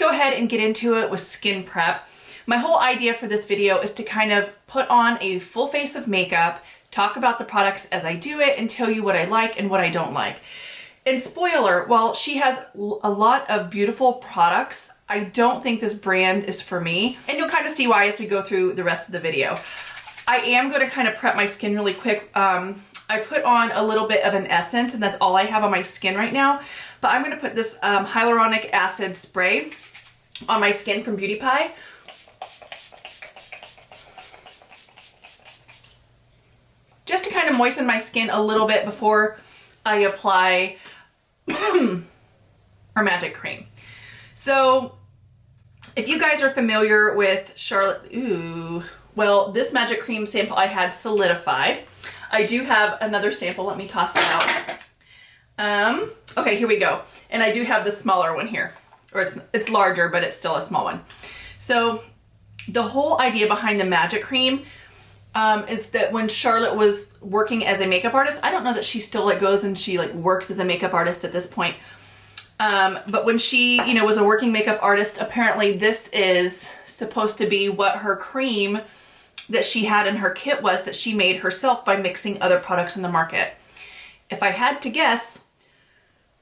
go ahead and get into it with skin prep. My whole idea for this video is to kind of put on a full face of makeup, talk about the products as I do it, and tell you what I like and what I don't like. And spoiler, while she has a lot of beautiful products, I don't think this brand is for me. And you'll kind of see why as we go through the rest of the video. I am going to kind of prep my skin really quick. I put on a little bit of an essence, and that's all I have on my skin right now. But I'm going to put this hyaluronic acid spray on my skin from Beauty Pie. Just to kind of moisten my skin a little bit before I apply our magic cream. So if you guys are familiar with Charlotte, well, this magic cream sample I had solidified. I do have another sample. Let me toss that out. Okay, here we go. And I do have the smaller one here, or it's larger, but it's still a small one. So the whole idea behind the magic cream is that when Charlotte was working as a makeup artist, I don't know that she still like goes and she like works as a makeup artist at this point. But when she, you know, was a working makeup artist, apparently this is supposed to be what her cream that she had in her kit was, that she made herself by mixing other products in the market. If I had to guess,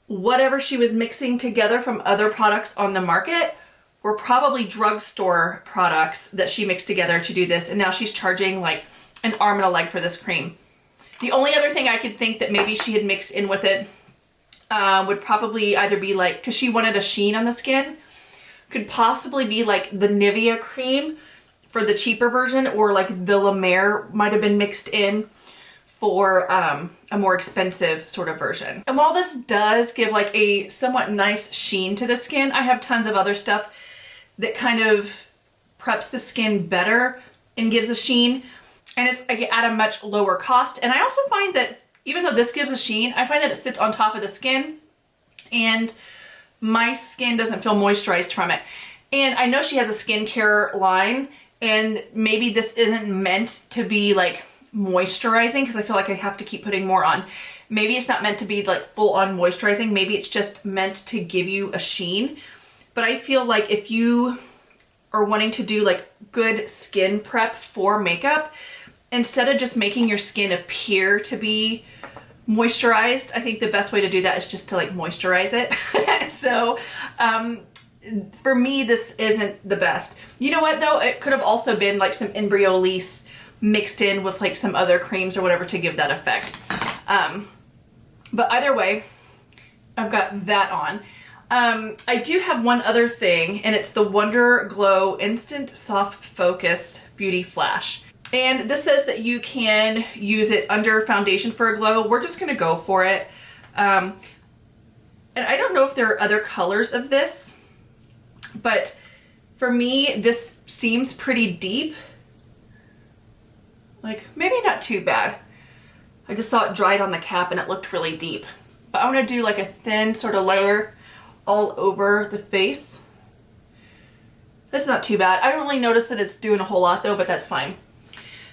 whatever she was mixing together from other products on the market were probably drugstore products that she mixed together to do this, and now she's charging like an arm and a leg for this cream. The only other thing I could think that maybe she had mixed in with it would probably either be like, because she wanted a sheen on the skin, could possibly be like the Nivea cream for the cheaper version, or like the La Mer might have been mixed in for a more expensive sort of version. And while this does give like a somewhat nice sheen to the skin, I have tons of other stuff that kind of preps the skin better and gives a sheen, and it's at a much lower cost. And I also find that even though this gives a sheen, I find that it sits on top of the skin and my skin doesn't feel moisturized from it. And I know she has a skincare line, and maybe this isn't meant to be like moisturizing, because I feel like I have to keep putting more on. Maybe it's not meant to be like full on moisturizing. Maybe it's just meant to give you a sheen. But I feel like if you are wanting to do like good skin prep for makeup, instead of just making your skin appear to be moisturized, I think the best way to do that is just to like moisturize it. So for me, this isn't the best. You know what though? It could have also been like some Embryolisse mixed in with like some other creams or whatever to give that effect. But either way, I've got that on. I do have one other thing, and it's the Wonder Glow Instant Soft Focus Beauty Flash. And this says that you can use it under foundation for a glow. We're just gonna go for it. And I don't know if there are other colors of this, but for me, this seems pretty deep. Like, maybe not too bad. I just saw it dried on the cap and it looked really deep. But I wanna do like a thin sort of layer all over the face. That's not too bad. I don't really notice that it's doing a whole lot though, but that's fine.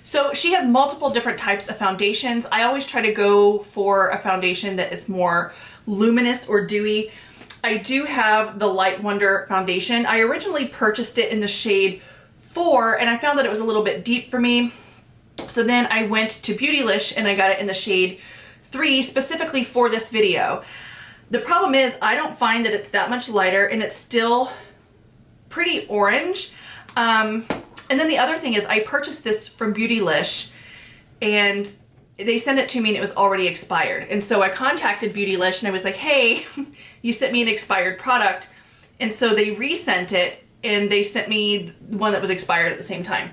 So she has multiple different types of foundations. I always try to go for a foundation that is more luminous or dewy. I do have the Light Wonder foundation. I originally purchased it in the shade 4, and I found that it was a little bit deep for me. So then I went to Beautylish and I got it in the shade 3 specifically for this video. The problem is I don't find that it's that much lighter, and it's still pretty orange. And then the other thing is I purchased this from Beautylish and they sent it to me and it was already expired. And so I contacted Beautylish and I was like, hey, you sent me an expired product. And so they resent it and they sent me one that was expired at the same time.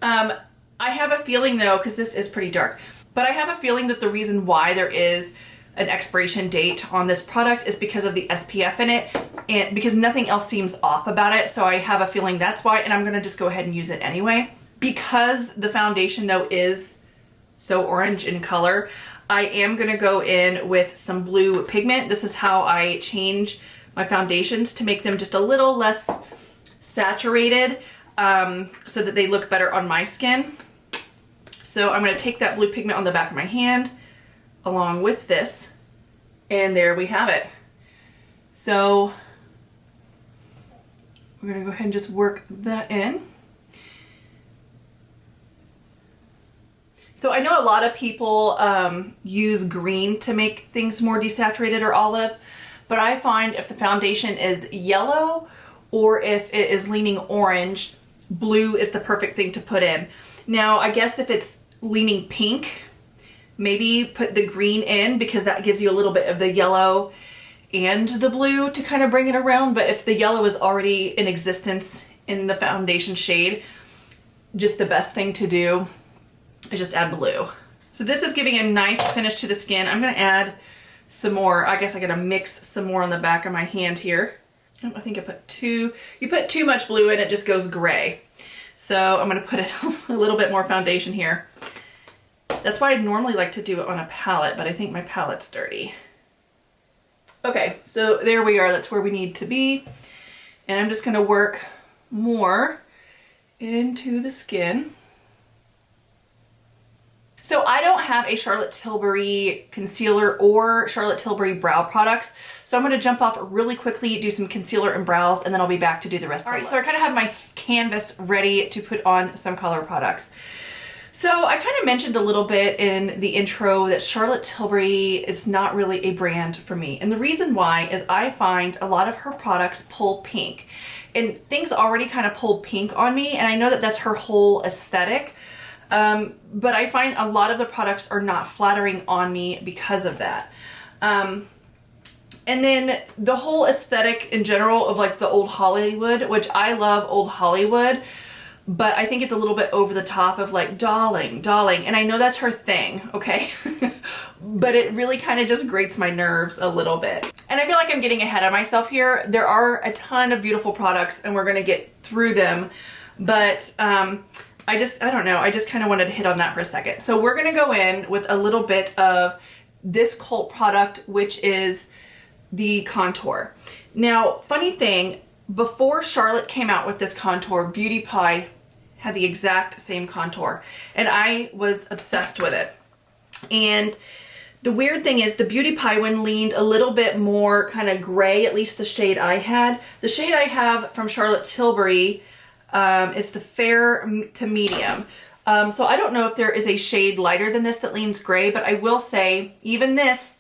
I have a feeling though, because this is pretty dark, but I have a feeling that the reason why there is an expiration date on this product is because of the SPF in it, and because nothing else seems off about it. So I have a feeling that's why, and I'm gonna just go ahead and use it anyway. Because the foundation though is so orange in color, I am gonna go in with some blue pigment. This is how I change my foundations to make them just a little less saturated, so that they look better on my skin. So I'm gonna take that blue pigment on the back of my hand along with this, and there we have it. So We're gonna go ahead and just work that in. So I know a lot of people use green to make things more desaturated or olive, but I find if the foundation is yellow or if it is leaning orange, blue is the perfect thing to put in. Now, I guess if it's leaning pink, maybe put the green in because that gives you a little bit of the yellow and the blue to kind of bring it around. But if the yellow is already in existence in the foundation shade, just the best thing to do is just add blue. So this is giving a nice finish to the skin. I'm gonna add some more. I guess I gotta mix some more on the back of my hand here. I think I put you put too much blue in, it just goes gray. So I'm gonna put it a little bit more foundation here. That's why I'd normally like to do it on a palette, but I think my palette's dirty. Okay, so there we are, that's where we need to be. And I'm just gonna work more into the skin. So I don't have a Charlotte Tilbury concealer or Charlotte Tilbury brow products. So I'm gonna jump off really quickly, do some concealer and brows, and then I'll be back to do the rest of the look. All right, so I kind of have my canvas ready to put on some color products. So I kind of mentioned a little bit in the intro that Charlotte Tilbury is not really a brand for me. And the reason why is I find a lot of her products pull pink. And things already kind of pull pink on me, and I know that that's her whole aesthetic. But I find a lot of the products are not flattering on me because of that. And then the whole aesthetic in general of like the old Hollywood, which I love old Hollywood, but I think it's a little bit over the top of like darling, darling. And I know that's her thing, okay? But it really kind of just grates my nerves a little bit. And I feel like I'm getting ahead of myself here. There are a ton of beautiful products and we're gonna get through them. But I don't know, I just kind of wanted to hit on that for a second. So we're gonna go in with a little bit of this cult product, which is the contour. Now, funny thing, before Charlotte came out with this contour, Beauty Pie had the exact same contour, and I was obsessed with it. And the weird thing is the Beauty Pie one leaned a little bit more kind of gray, at least the shade I had. The shade I have from Charlotte Tilbury is the fair to medium. So I don't know if there is a shade lighter than this that leans gray, but I will say even this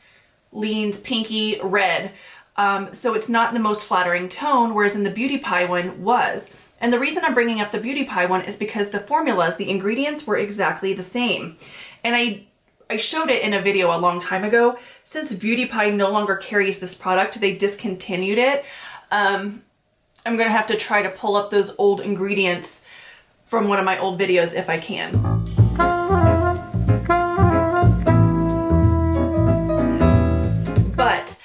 leans pinky red. So it's not the most flattering tone, whereas in the Beauty Pie one was. And the reason I'm bringing up the Beauty Pie one is because the formulas, the ingredients were exactly the same. And I showed it in a video a long time ago. Since Beauty Pie no longer carries this product, they discontinued it. I'm gonna have to try to pull up those old ingredients from one of my old videos if I can. But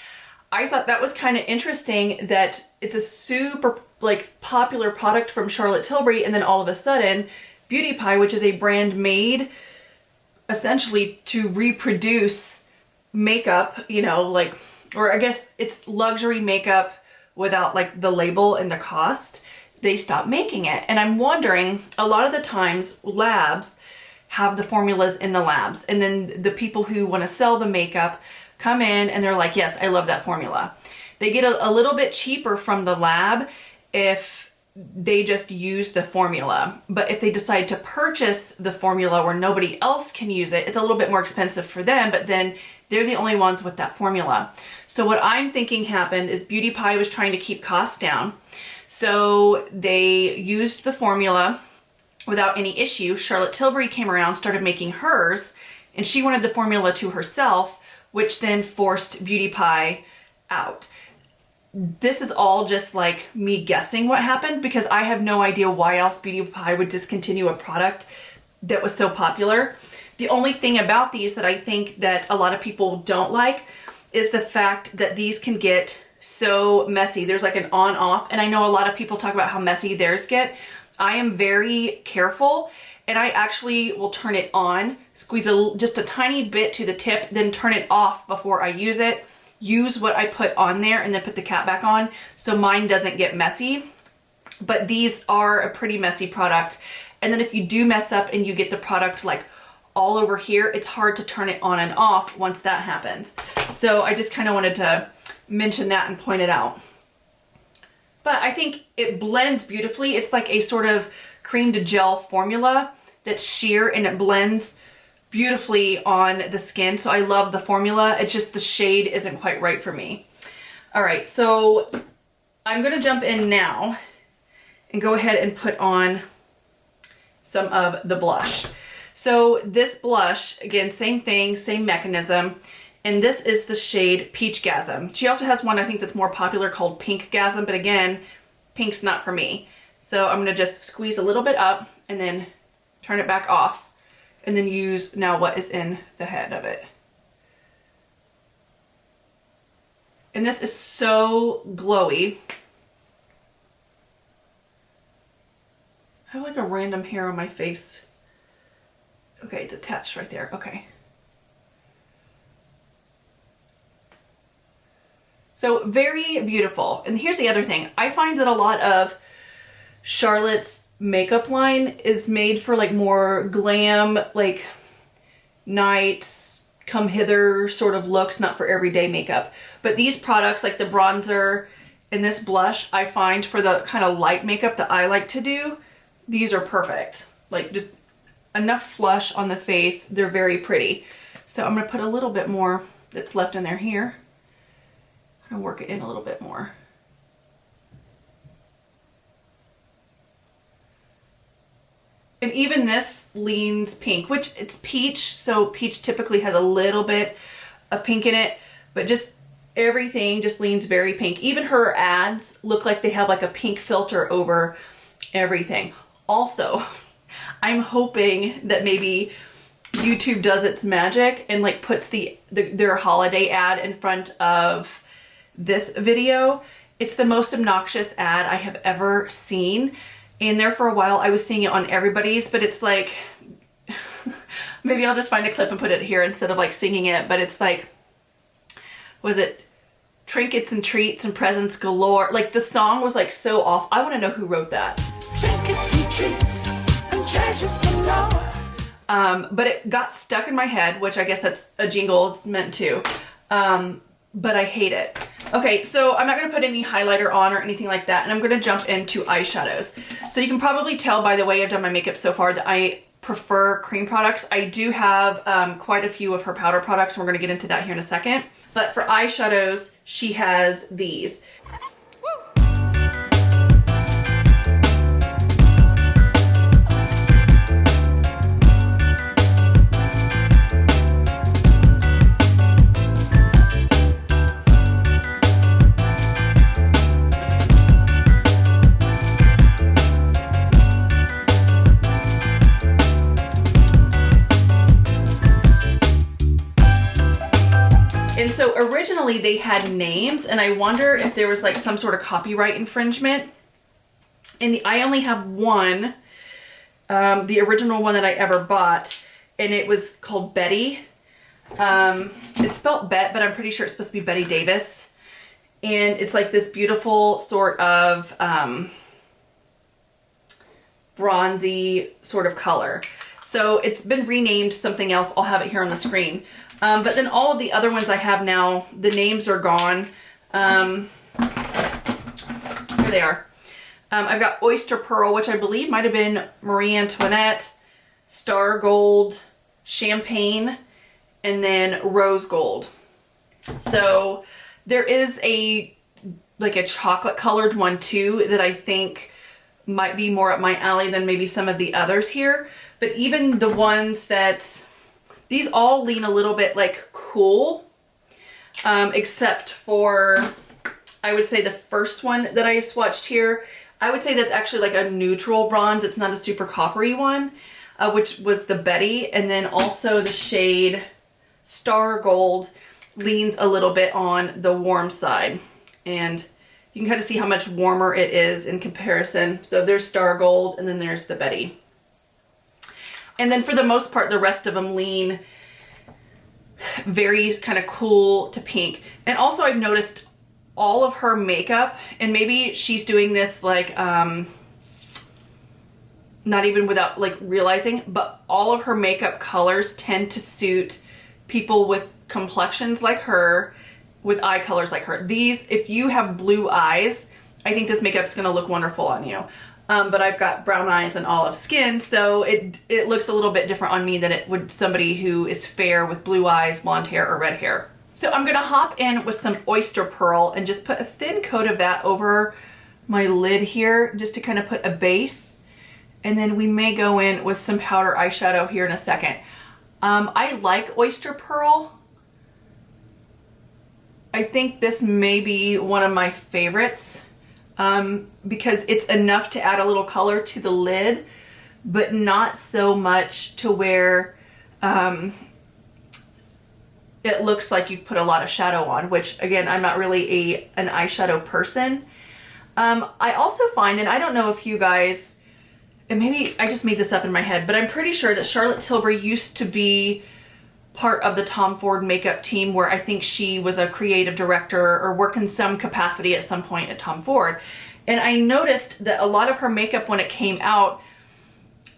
I thought that was kind of interesting that it's a super like popular product from Charlotte Tilbury, and then all of a sudden Beauty Pie, which is a brand made essentially to reproduce makeup, you know, like, or I guess it's luxury makeup without like the label and the cost, they stopped making it. And I'm wondering, a lot of the times labs have the formulas in the labs, and then the people who want to sell the makeup come in and they're like, yes, I love that formula. They get a little bit cheaper from the lab if they just use the formula. But if they decide to purchase the formula where nobody else can use it, it's a little bit more expensive for them, but then they're the only ones with that formula. So what I'm thinking happened is Beauty Pie was trying to keep costs down. So they used the formula without any issue. Charlotte Tilbury came around, started making hers, and she wanted the formula to herself, which then forced Beauty Pie out. This is all just like me guessing what happened, because I have no idea why else Beauty Pie would discontinue a product that was so popular. The only thing about these that I think that a lot of people don't like is the fact that these can get so messy. There's like an on-off, and I know a lot of people talk about how messy theirs get. I am very careful, and I actually will turn it on, squeeze just a tiny bit to the tip, then turn it off before I use it. Use what I put on there and then put the cap back on so mine doesn't get messy. But these are a pretty messy product. And then if you do mess up and you get the product like all over here, it's hard to turn it on and off once that happens. So I just kind of wanted to mention that and point it out. but I think it blends beautifully. It's like a sort of cream to gel formula that's sheer and it blends beautifully on the skin. So I love the formula. It's just the shade isn't quite right for me. All right, so I'm gonna jump in now and go ahead and put on some of the blush. So this blush, again, same thing, same mechanism. And this is the shade Peachgasm. She also has one I think that's more popular called Pinkgasm, but again, pink's not for me. So I'm gonna just squeeze a little bit up and then turn it back off and then use now what is in the head of it. And this is so glowy. I have like a random hair on my face. Okay, it's attached right there, okay. So very beautiful. And here's the other thing. I find that a lot of Charlotte's makeup line is made for like more glam, like night, come hither sort of looks, not for everyday makeup. But these products like the bronzer and this blush, I find for the kind of light makeup that I like to do, these are perfect. Like just enough flush on the face. They're very pretty. So I'm gonna put a little bit more that's left in there here. And work it in a little bit more. And even this leans pink, which it's peach, so peach typically has a little bit of pink in it, but just everything just leans very pink. Even her ads look like they have like a pink filter over everything. Also, I'm hoping that maybe YouTube does its magic and like puts their holiday ad in front of this video. It's the most obnoxious ad I have ever seen. And there for a while I was seeing it on everybody's, but it's like, maybe I'll just find a clip and put it here instead of like singing it, but it's like, was it trinkets and treats and presents galore? Like the song was like so off. I want to know who wrote that. Trinkets and treats and treasures galore. But it got stuck in my head, which I guess that's a jingle it's meant to. But I hate it. Okay, so I'm not gonna put any highlighter on or anything like that, and I'm gonna jump into eyeshadows. So you can probably tell by the way I've done my makeup so far that I prefer cream products. I do have quite a few of her powder products, and we're gonna get into that here in a second. But for eyeshadows, she has these. And so originally they had names, and I wonder if there was like some sort of copyright infringement. And I only have one, the original one that I ever bought, and it was called Betty. It's spelled Bet, but I'm pretty sure it's supposed to be Betty Davis. And it's like this beautiful sort of bronzy sort of color. So it's been renamed something else. I'll have it here on the screen. But then all of the other ones I have now, the names are gone. Here they are. I've got Oyster Pearl, which I believe might have been Marie Antoinette, Star Gold, Champagne, and then Rose Gold. So there is like a chocolate colored one too that I think might be more up my alley than maybe some of the others here. But even the ones that, these all lean a little bit like cool, except for, I would say the first one that I swatched here, I would say that's actually like a neutral bronze. It's not a super coppery one, which was the Betty. And then also the shade Star Gold leans a little bit on the warm side. And you can kind of see how much warmer it is in comparison. So there's Star Gold and then there's the Betty. And then for the most part, the rest of them lean very kind of cool to pink. And also I've noticed all of her makeup, and maybe she's doing this like, not even without like realizing, but all of her makeup colors tend to suit people with complexions like her, with eye colors like her. These, if you have blue eyes, I think this makeup's gonna look wonderful on you. But I've got brown eyes and olive skin, so it looks a little bit different on me than it would somebody who is fair with blue eyes, blonde hair, or red hair. So I'm gonna hop in with some oyster pearl and just put a thin coat of that over my lid here, just to kind of put a base. And then we may go in with some powder eyeshadow here in a second. I like oyster pearl. I think this may be one of my favorites. Because it's enough to add a little color to the lid, but not so much to where it looks like you've put a lot of shadow on, which again, I'm not really an eyeshadow person. I also find, and I don't know if you guys, and maybe I just made this up in my head, but I'm pretty sure that Charlotte Tilbury used to be part of the Tom Ford makeup team, where I think she was a creative director or worked in some capacity at some point at Tom Ford. And I noticed that a lot of her makeup when it came out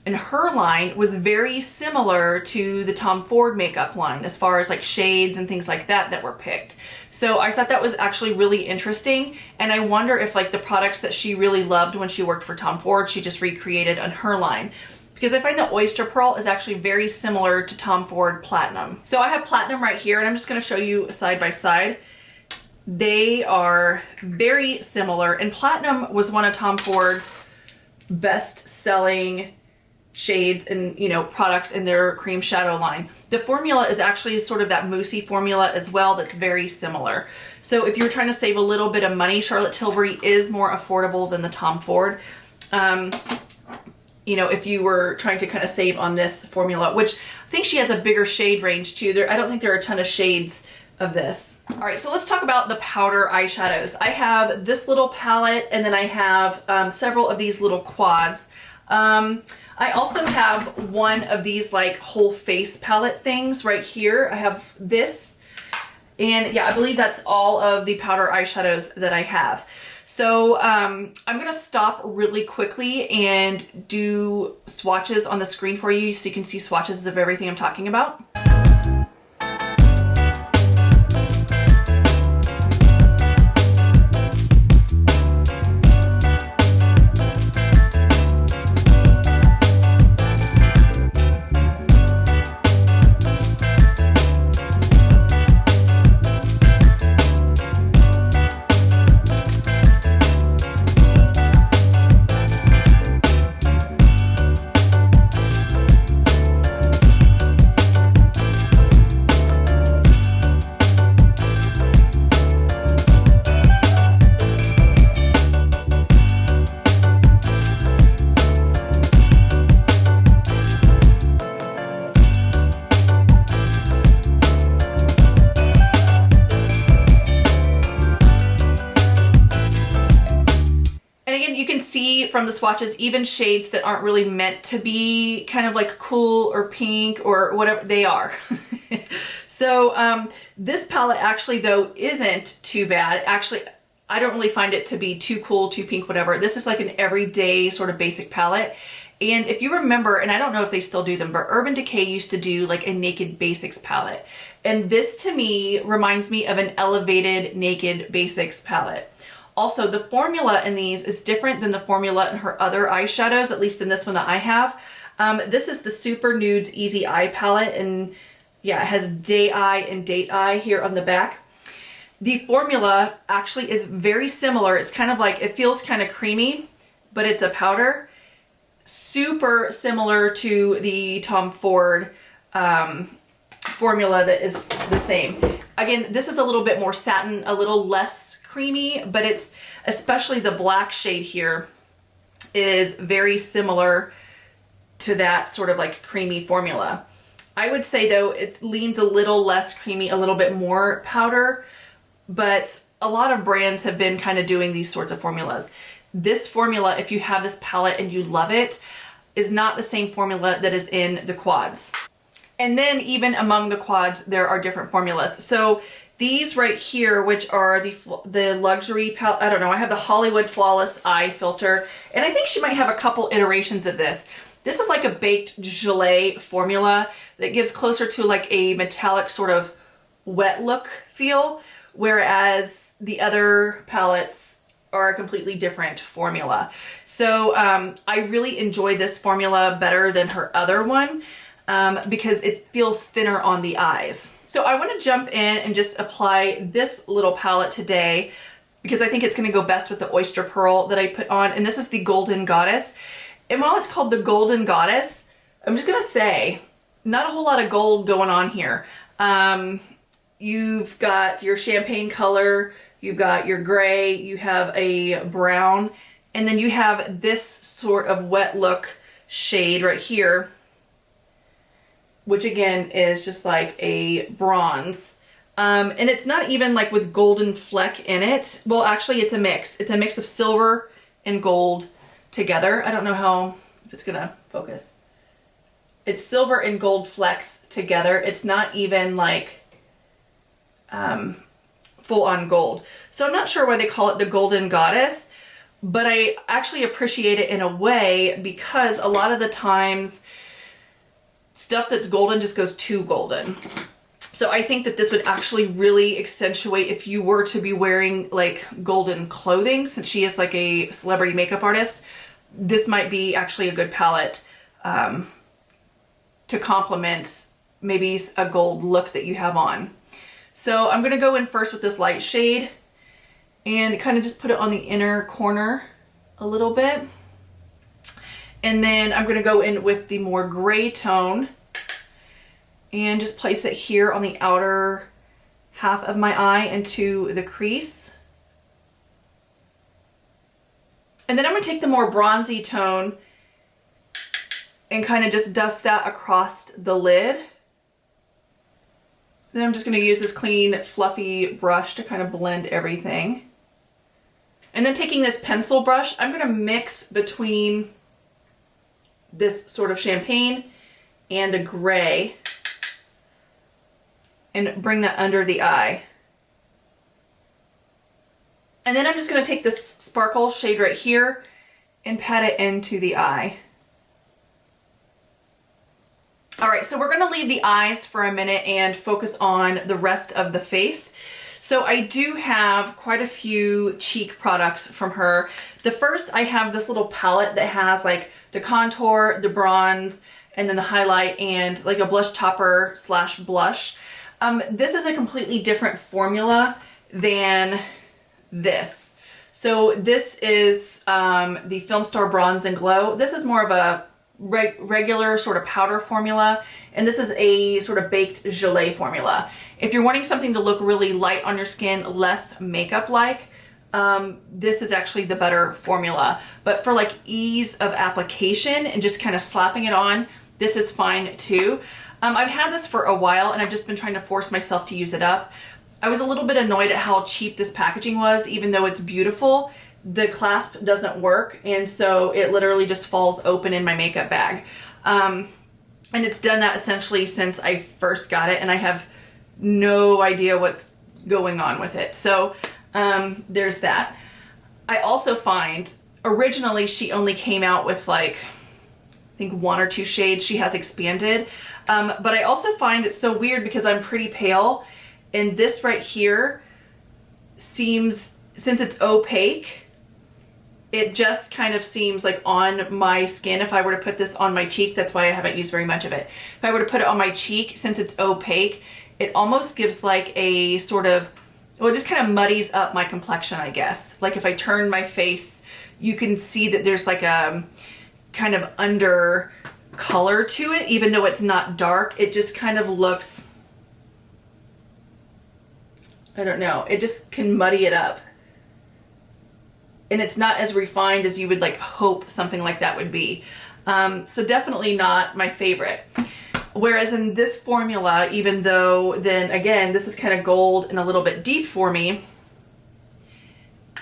in her line was very similar to the Tom Ford makeup line, as far as like shades and things like that were picked. So I thought that was actually really interesting. And I wonder if like the products that she really loved when she worked for Tom Ford, she just recreated on her line. Because I find that oyster pearl is actually very similar to Tom Ford Platinum. So I have Platinum right here, and I'm just gonna show you side by side. They are very similar, and Platinum was one of Tom Ford's best selling shades and, you know, products in their cream shadow line. The formula is actually sort of that moussey formula as well, that's very similar. So if you're trying to save a little bit of money, Charlotte Tilbury is more affordable than the Tom Ford. You know, if you were trying to kind of save on this formula, which I think she has a bigger shade range too. I don't think there are a ton of shades of this. All right, so let's talk about the powder eyeshadows. I have this little palette, and then I have several of these little quads. I also have one of these like whole face palette things right here. I have this, and yeah, I believe that's all of the powder eyeshadows that I have. So I'm gonna stop really quickly and do swatches on the screen for you so you can see swatches of everything I'm talking about. From the swatches, even shades that aren't really meant to be kind of like cool or pink or whatever, they are. So this palette actually though isn't too bad. Actually, I don't really find it to be too cool, too pink, whatever. This is like an everyday sort of basic palette. And if you remember, and I don't know if they still do them, but Urban Decay used to do like a Naked Basics palette. And this to me reminds me of an elevated Naked Basics palette. Also, the formula in these is different than the formula in her other eyeshadows, at least in this one that I have. This is the Super Nudes Easy Eye palette, and yeah, it has Day Eye and Date Eye here on the back. The formula actually is very similar. It's kind of like, it feels kind of creamy, but it's a powder. Super similar to the Tom Ford formula that is the same. Again, this is a little bit more satin, a little less creamy, but it's, especially the black shade here is very similar to that sort of like creamy formula. I would say though, it leans a little less creamy, a little bit more powder, but a lot of brands have been kind of doing these sorts of formulas. This formula, if you have this palette and you love it, is not the same formula that is in the quads. And then even among the quads, there are different formulas. So these right here, which are the luxury palette, I don't know, I have the Hollywood Flawless Eye Filter, and I think she might have a couple iterations of this. This is like a baked gelée formula that gives closer to like a metallic sort of wet look feel, whereas the other palettes are a completely different formula. So I really enjoy this formula better than her other one because it feels thinner on the eyes. So I want to jump in and just apply this little palette today because I think it's going to go best with the Oyster Pearl that I put on. And this is the Golden Goddess. And while it's called the Golden Goddess, I'm just going to say, not a whole lot of gold going on here. You've got your champagne color, you've got your gray, you have a brown, and then you have this sort of wet look shade right here, which again is just like a bronze. And it's not even like with golden fleck in it. Well, actually it's a mix. It's a mix of silver and gold together. I don't know if it's gonna focus. It's silver and gold flecks together. It's not even like full on gold. So I'm not sure why they call it the Golden Goddess, but I actually appreciate it in a way because a lot of the times stuff that's golden just goes too golden. So I think that this would actually really accentuate if you were to be wearing like golden clothing, since she is like a celebrity makeup artist. This might be actually a good palette to complement maybe a gold look that you have on. So I'm going to go in first with this light shade and kind of just put it on the inner corner a little bit. And then I'm going to go in with the more gray tone and just place it here on the outer half of my eye into the crease. And then I'm going to take the more bronzy tone and kind of just dust that across the lid. Then I'm just going to use this clean, fluffy brush to kind of blend everything. And then taking this pencil brush, I'm going to mix between this sort of champagne and the gray and bring that under the eye. And then I'm just going to take this sparkle shade right here and pat it into the eye. All right, so we're going to leave the eyes for a minute and focus on the rest of the face. So I do have quite a few cheek products from her. The first, I have this little palette that has like the contour, the bronze, and then the highlight and like a blush topper slash blush. This is a completely different formula than this. So this is the Film Star Bronze and Glow. This is more of a regular sort of powder formula, and this is a sort of baked gelée formula. If you're wanting something to look really light on your skin, less makeup like, this is actually the better formula. But for like ease of application and just kind of slapping it on, this is fine too. I've had this for a while and I've just been trying to force myself to use it up. I was a little bit annoyed at how cheap this packaging was. Even though it's beautiful, the clasp doesn't work, and so it literally just falls open in my makeup bag. And it's done that essentially since I first got it, and I have no idea what's going on with it. So there's that. I also find originally she only came out with like, I think 1 or 2 shades. She has expanded. But I also find it so weird because I'm pretty pale, and this right here seems, since it's opaque, it just kind of seems like on my skin. If I were to put this on my cheek, that's why I haven't used very much of it. If I were to put it on my cheek, since it's opaque, it almost gives like a sort of, well, it just kind of muddies up my complexion, I guess. Like if I turn my face, you can see that there's like a kind of under color to it, even though it's not dark. It just kind of looks, I don't know, it just can muddy it up. And it's not as refined as you would like hope something like that would be. So definitely not my favorite. Whereas in this formula, even though then again, this is kind of gold and a little bit deep for me,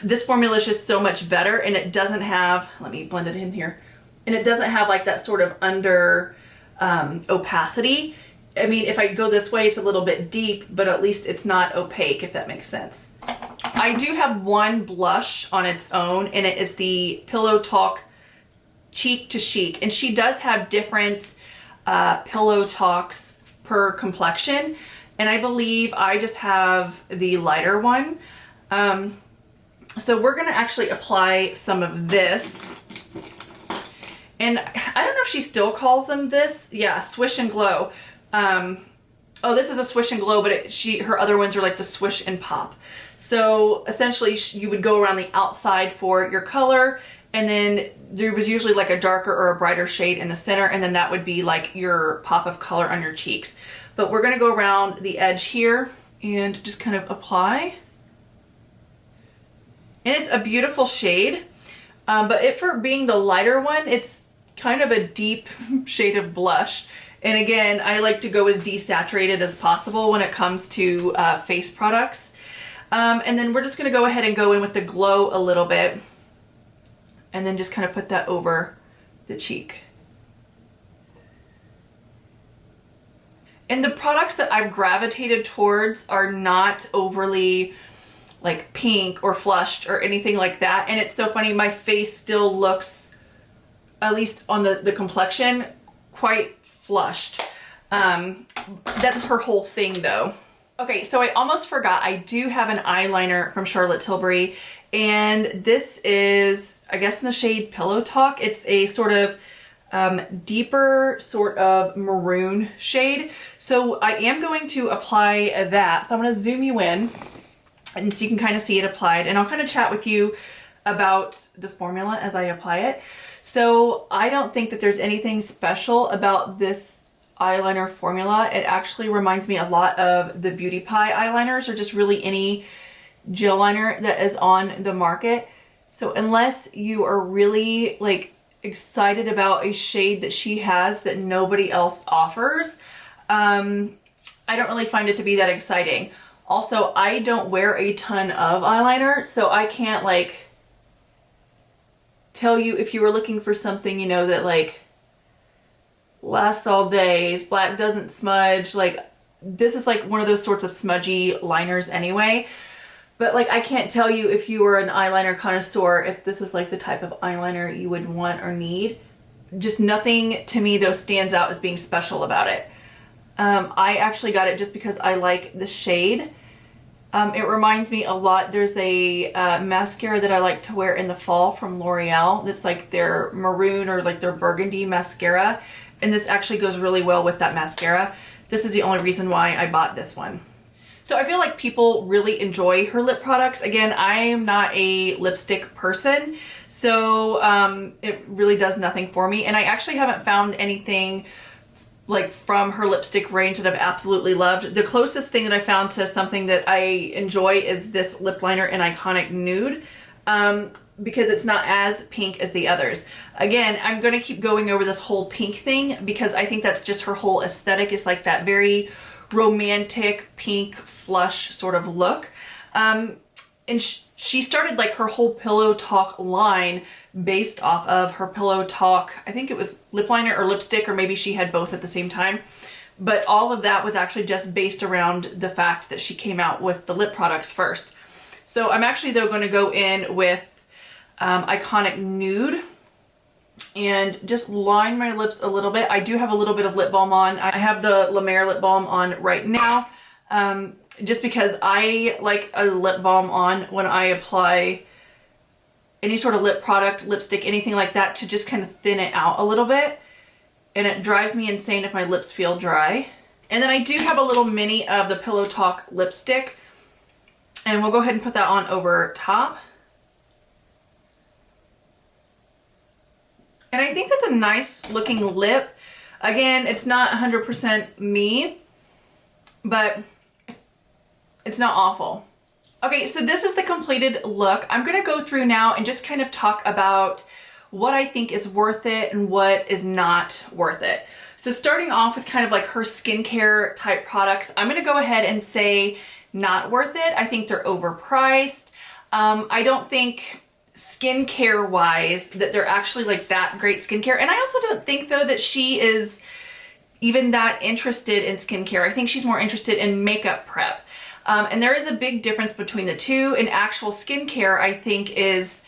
this formula is just so much better, and it doesn't have, let me blend it in here, and it doesn't have like that sort of under opacity. I mean, if I go this way, it's a little bit deep, but at least it's not opaque, if that makes sense. I do have one blush on its own, and it is the Pillow Talk Cheek to Chic. And she does have different Pillow Talks per complexion. And I believe I just have the lighter one. So we're gonna actually apply some of this. And I don't know if she still calls them this. Yeah, Swish and Glow. Oh, this is a Swish and Glow, but her other ones are like the Swish and Pop. So essentially you would go around the outside for your color, and then there was usually like a darker or a brighter shade in the center, and then that would be like your pop of color on your cheeks. But we're gonna go around the edge here and just kind of apply. And it's a beautiful shade, but for being the lighter one, it's kind of a deep shade of blush. And again, I like to go as desaturated as possible when it comes to face products. And then we're just gonna go ahead and go in with the glow a little bit, and then just kind of put that over the cheek. And the products that I've gravitated towards are not overly like pink or flushed or anything like that. And it's so funny, my face still looks, at least on the complexion, quite flushed. That's her whole thing though. Okay, so I almost forgot, I do have an eyeliner from Charlotte Tilbury, and this is, I guess, in the shade Pillow Talk. It's a sort of deeper sort of maroon shade. So I am going to apply that. So I'm gonna zoom you in, and so you can kind of see it applied, and I'll kind of chat with you about the formula as I apply it. So I don't think that there's anything special about this eyeliner formula. It actually reminds me a lot of the Beauty Pie eyeliners, or just really any gel liner that is on the market. So unless you are really like excited about a shade that she has that nobody else offers, I don't really find it to be that exciting. Also, I don't wear a ton of eyeliner, so I can't like tell you if you were looking for something, you know, that like lasts all days, black doesn't smudge. Like, this is like one of those sorts of smudgy liners anyway. But like, I can't tell you if you were an eyeliner connoisseur if this is like the type of eyeliner you would want or need. Just nothing to me though stands out as being special about it. I actually got it just because I like the shade. It reminds me a lot, there's a mascara that I like to wear in the fall from L'Oreal that's like their maroon or like their burgundy mascara, and this actually goes really well with that mascara. This is the only reason why I bought this one. So I feel like people really enjoy her lip products. Again, I am not a lipstick person, so it really does nothing for me, and I actually haven't found anything like from her lipstick range that I've absolutely loved. The closest thing that I found to something that I enjoy is this lip liner in Iconic Nude, because it's not as pink as the others. Again, I'm gonna keep going over this whole pink thing because I think that's just her whole aesthetic. It's like that very romantic pink flush sort of look. And she started like her whole Pillow Talk line based off of her Pillow Talk, I think it was lip liner or lipstick, or maybe she had both at the same time. But all of that was actually just based around the fact that she came out with the lip products first. So I'm actually though going to go in with Iconic Nude and just line my lips a little bit. I do have a little bit of lip balm on. I have the La Mer lip balm on right now, just because I like a lip balm on when I apply any sort of lip product, lipstick, anything like that, to just kind of thin it out a little bit. And it drives me insane if my lips feel dry. And then I do have a little mini of the Pillow Talk lipstick, and we'll go ahead and put that on over top. And I think that's a nice looking lip. Again, it's not 100% me, but it's not awful. Okay, so this is the completed look. I'm gonna go through now and just kind of talk about what I think is worth it and what is not worth it. So starting off with kind of like her skincare type products, I'm gonna go ahead and say not worth it. I think they're overpriced. I don't think skincare wise that they're actually like that great skincare. And I also don't think though that she is even that interested in skincare. I think she's more interested in makeup prep. And there is a big difference between the two. And actual skincare, I think, is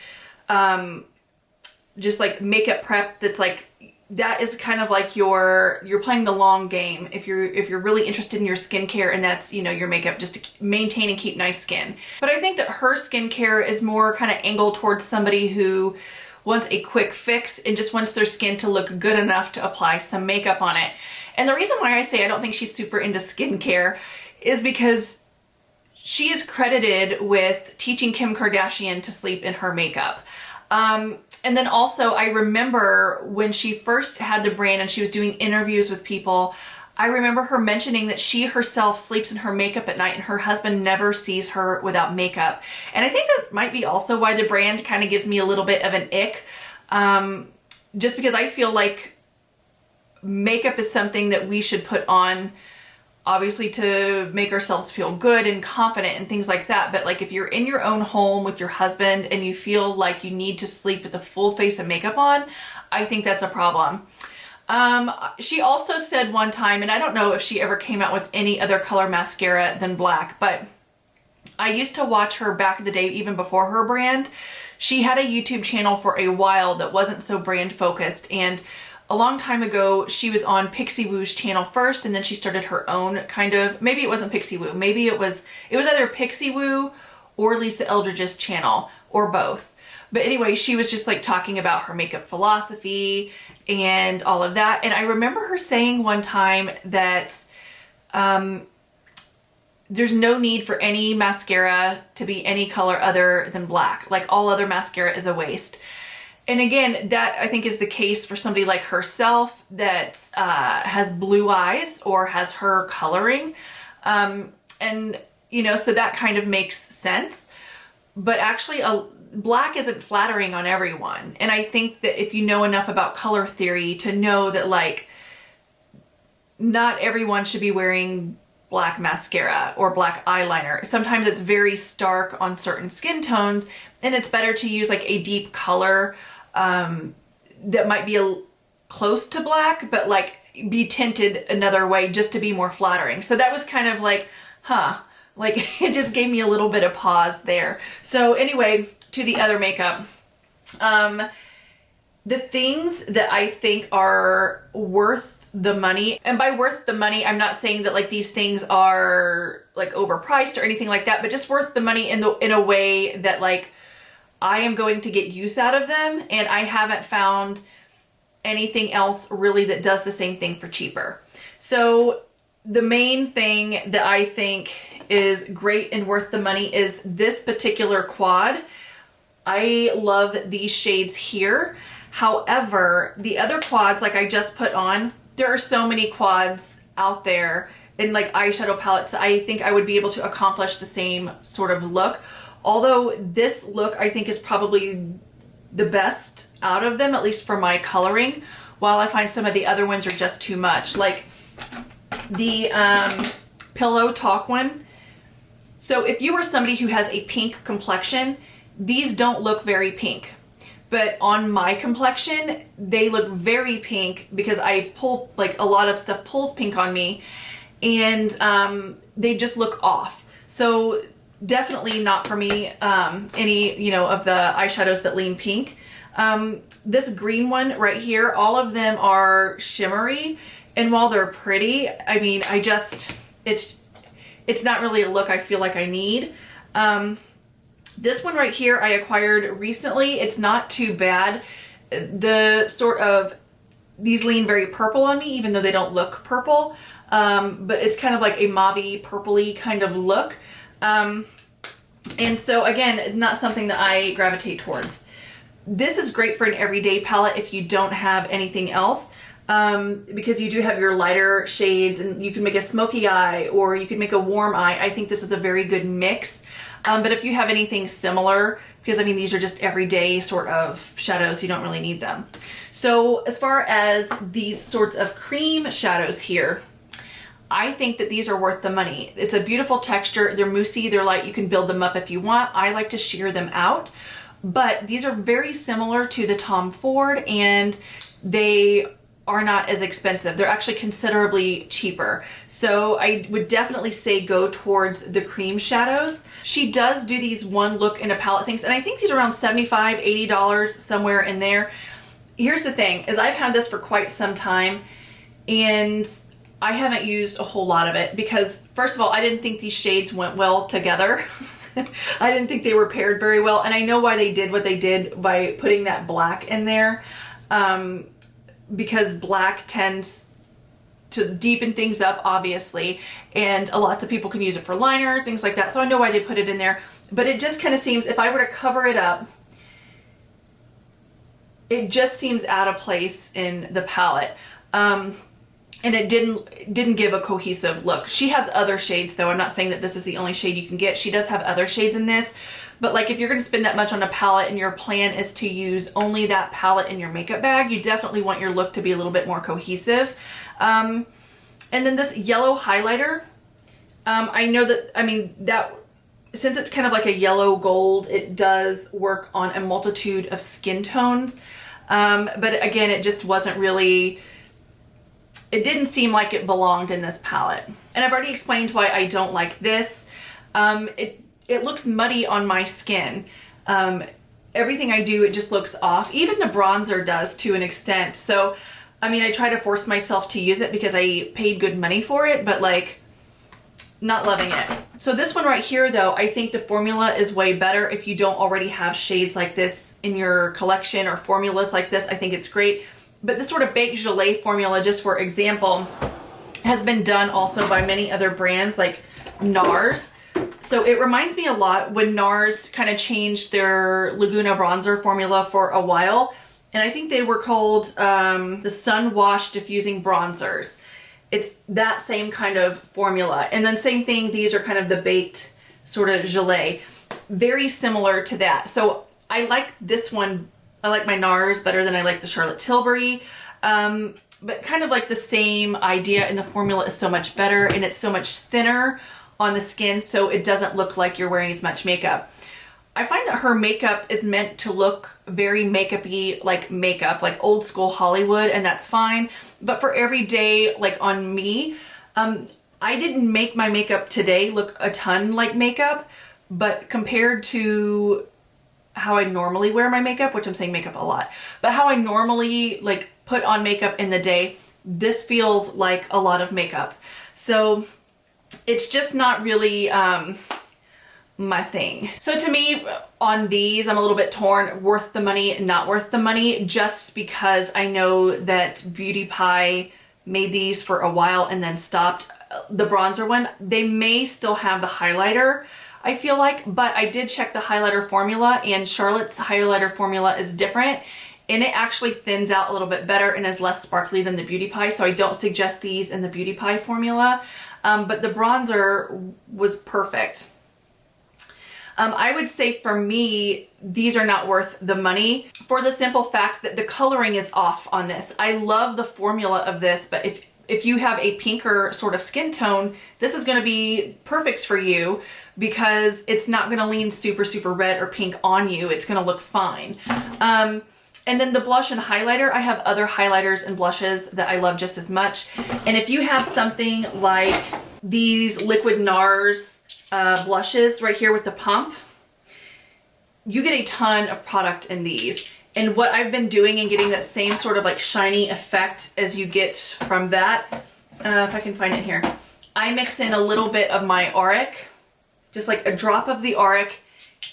just like makeup prep that's like that is kind of like you're playing the long game if you're really interested in your skincare, and that's, you know, your makeup just to maintain and keep nice skin. But I think that her skincare is more kind of angled towards somebody who wants a quick fix and just wants their skin to look good enough to apply some makeup on it. And the reason why I say I don't think she's super into skincare is because she is credited with teaching Kim Kardashian to sleep in her makeup. And then also I remember when she first had the brand and she was doing interviews with people, I remember her mentioning that she herself sleeps in her makeup at night and her husband never sees her without makeup. And I think that might be also why the brand kind of gives me a little bit of an ick. Just because I feel like makeup is something that we should put on, obviously, to make ourselves feel good and confident and things like that. But like if you're in your own home with your husband and you feel like you need to sleep with a full face of makeup on, I think that's a problem. She also said one time, and I don't know if she ever came out with any other color mascara than black, but I used to watch her back in the day, even before her brand. She had a YouTube channel for a while that wasn't so brand focused, and a long time ago, she was on Pixie Woo's channel first, and then she started her own kind of, maybe it wasn't Pixie Woo, maybe it was either Pixie Woo or Lisa Eldridge's channel, or both. But anyway, she was just like talking about her makeup philosophy and all of that. And I remember her saying one time that there's no need for any mascara to be any color other than black. Like all other mascara is a waste. And again, that I think is the case for somebody like herself that has blue eyes or has her coloring. And, you know, so that kind of makes sense. But actually, black isn't flattering on everyone. And I think that if you know enough about color theory to know that, like, not everyone should be wearing black mascara or black eyeliner. Sometimes it's very stark on certain skin tones, and it's better to use like a deep color that might be close to black, but like be tinted another way just to be more flattering. So that was kind of like, like it just gave me a little bit of pause there. So anyway, to the other makeup, the things that I think are worth the money, and by worth the money, I'm not saying that like these things are like overpriced or anything like that, but just worth the money in a way that like I am going to get use out of them, and I haven't found anything else really that does the same thing for cheaper. So the main thing that I think is great and worth the money is this particular quad. I love these shades here. However, the other quads, like I just put on, there are so many quads out there in like eyeshadow palettes that I think I would be able to accomplish the same sort of look. Although this look I think is probably the best out of them, at least for my coloring, while I find some of the other ones are just too much. Like the Pillow Talk one. So if you are somebody who has a pink complexion, these don't look very pink. But on my complexion, they look very pink because I pull, like a lot of stuff pulls pink on me, and they just look off. So definitely not for me, any, you know, of the eyeshadows that lean pink. This green one right here, all of them are shimmery, and while they're pretty, I mean, it's not really a look I feel like I need. This one right here I acquired recently. It's not too bad. These lean very purple on me, even though they don't look purple. But it's kind of like a mauvey purpley kind of look. And so again, not something that I gravitate towards. This is great for an everyday palette if you don't have anything else. Because you do have your lighter shades, and you can make a smoky eye or you can make a warm eye. I think this is a very good mix. But if you have anything similar, because I mean, these are just everyday sort of shadows, you don't really need them. So as far as these sorts of cream shadows here, I think that these are worth the money. It's a beautiful texture. They're moussey, they're light. You can build them up if you want. I like to sheer them out, but these are very similar to the Tom Ford, and they are not as expensive. They're actually considerably cheaper. So I would definitely say go towards the cream shadows. She does do these one look in a palette things, and I think these are around $75, $80, somewhere in there. here's the thing, is I've had this for quite some time and I haven't used a whole lot of it because, first of all, I didn't think these shades went well together. I didn't think they were paired very well, and I know why they did what they did by putting that black in there, because black tends to deepen things up, obviously, and lots of people can use it for liner, things like that, so I know why they put it in there, but it just kind of seems, if I were to cover it up, it just seems out of place in the palette. And it didn't give a cohesive look. She has other shades though. I'm not saying that this is the only shade you can get. She does have other shades in this, but like if you're gonna spend that much on a palette and your plan is to use only that palette in your makeup bag, you definitely want your look to be a little bit more cohesive. And then this yellow highlighter, I know that, I mean, that since it's kind of like a yellow gold, it does work on a multitude of skin tones. But again, it just wasn't really, it didn't seem like it belonged in this palette. And I've already explained why I don't like this. It looks muddy on my skin. Everything I do, it just looks off. Even the bronzer does to an extent. So, I mean, I try to force myself to use it because I paid good money for it, but like, not loving it. So this one right here though, I think the formula is way better if you don't already have shades like this in your collection or formulas like this. I think it's great. But this sort of baked gelée formula, just for example, has been done also by many other brands like NARS. So it reminds me a lot when NARS kind of changed their Laguna bronzer formula for a while. And I think they were called the Sun Wash Diffusing Bronzers. It's that same kind of formula. And then same thing, these are kind of the baked sort of gelée. Very similar to that. So I like this one. I like my NARS better than I like the Charlotte Tilbury, but kind of like the same idea, and the formula is so much better and it's so much thinner on the skin, so it doesn't look like you're wearing as much makeup. I find that her makeup is meant to look very makeup-y, like old school Hollywood, and that's fine. But for everyday, like on me, I didn't make my makeup today look a ton like makeup, but compared to how I normally wear my makeup, which I'm saying makeup a lot, but how I normally like put on makeup in the day, this feels like a lot of makeup. So it's just not really my thing. So to me, on these, I'm a little bit torn, worth the money, not worth the money, just because I know that Beauty Pie made these for a while and then stopped. The bronzer one, they may still have the highlighter, I feel like, but I did check the highlighter formula, and Charlotte's highlighter formula is different, and it actually thins out a little bit better and is less sparkly than the Beauty Pie, so I don't suggest these in the Beauty Pie formula, but the bronzer was perfect. I would say for me, these are not worth the money for the simple fact that the coloring is off on this. I love the formula of this, but if you have a pinker sort of skin tone, this is going to be perfect for you because it's not going to lean super, super red or pink on you. It's going to look fine. And then the blush and highlighter, I have other highlighters and blushes that I love just as much. And if you have something like these liquid NARS blushes right here with the pump, you get a ton of product in these. And what I've been doing and getting that same sort of like shiny effect as you get from that, if I can find it here, I mix in a little bit of my Auric, just like a drop of the Auric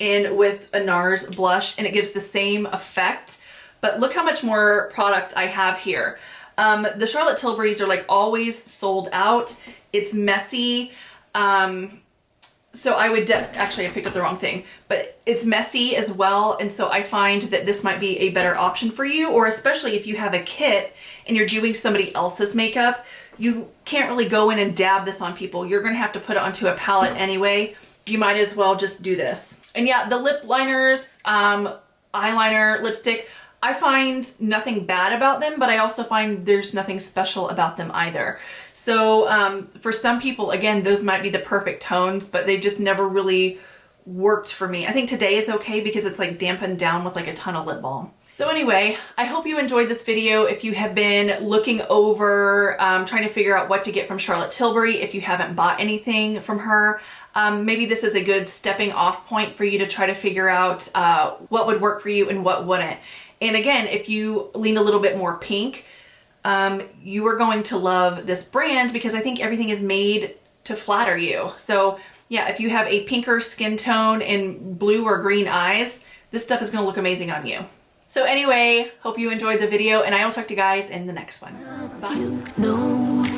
in with a NARS blush, and it gives the same effect. But look how much more product I have here. The Charlotte Tilburys are like always sold out. It's messy. So I would actually I picked up the wrong thing, but it's messy as well, and so I find that this might be a better option for you, or especially if you have a kit and you're doing somebody else's makeup, you can't really go in and dab this on people. You're gonna have to put it onto a palette anyway. You might as well just do this. And yeah, the lip liners, eyeliner, lipstick, I find nothing bad about them, but I also find there's nothing special about them either. So for some people, again, those might be the perfect tones, but they've just never really worked for me. I think today is okay because it's like dampened down with like a ton of lip balm. So anyway, I hope you enjoyed this video. If you have been looking over, trying to figure out what to get from Charlotte Tilbury, if you haven't bought anything from her, maybe this is a good stepping off point for you to try to figure out what would work for you and what wouldn't. And again, if you lean a little bit more pink, you are going to love this brand because I think everything is made to flatter you. So yeah, if you have a pinker skin tone and blue or green eyes, this stuff is gonna look amazing on you. So anyway, hope you enjoyed the video and I will talk to you guys in the next one. Bye.